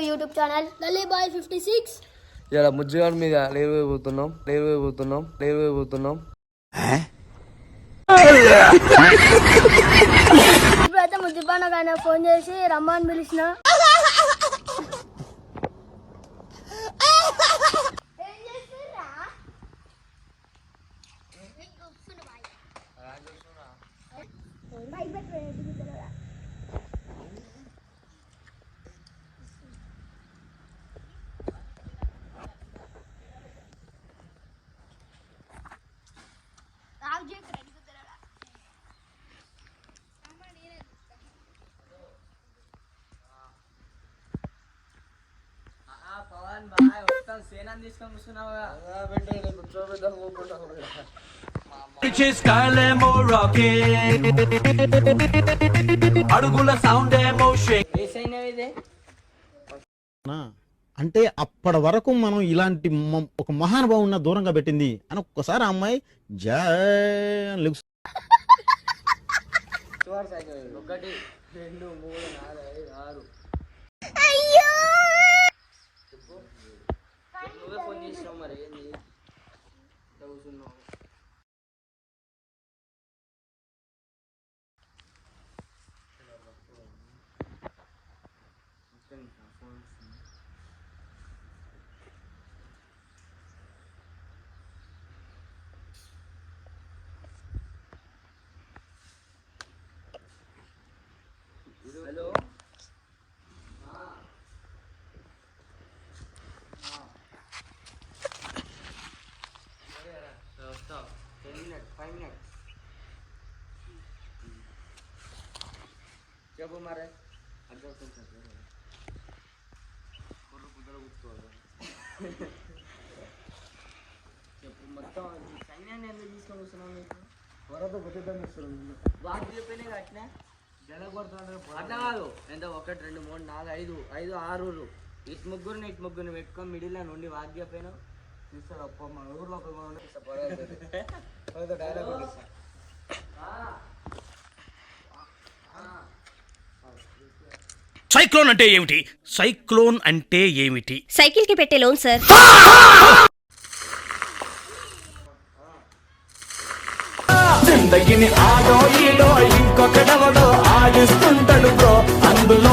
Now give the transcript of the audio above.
YouTube channel Lalli bye 56. ఇలా ముజ్జుగాడి మీద లేకపోతున్నాం. ఇప్పుడైతే ముద్దుబానకు ఆయన ఫోన్ చేసి రమ్మని పిలిచిన. అంటే అప్పటి వరకు మనం ఇలాంటి ఒక మహానుభావున్న దూరంగా పెట్టింది అని ఒక్కసారి ఆ అమ్మాయి జాన్ 1 2 3 4 5 6. అయ్యో నువ్వే ఫోన్ చేసినావు మరి ఏంది చదువుతున్నావు. Hello Stop. 10 minutes, 5 minutes. చెప్పు మరి అర్థం కుదర కూర్చోవాలి. చెప్పు మొత్తం సైన్యాన్ని ఎందుకు తీసుకొని వస్తున్నావు? మీకు త్వరతో ప్రతిద్దాన్ని ఇస్తున్నాను. వాటి చెప్పినే కట్టినా జల కొడుతున్నారు. అట్లా కాదు ఎంత 1 2 3 4 5 5 6 ఇటు ముగ్గురిని పెట్టుకొని మిడిల్లో నుండి వాద్య పైన తీస్తాడు. అప్ప మన ఊర్లో డైలాగ్ సైక్లోన్ అంటే ఏమిటి? సైకిల్ కి పెట్టే లోన్ సార్. జిందగిని ఆడో ఈడో ఇంకొకడెవడో ఆడిస్తుంటాడు బ్రో అందులో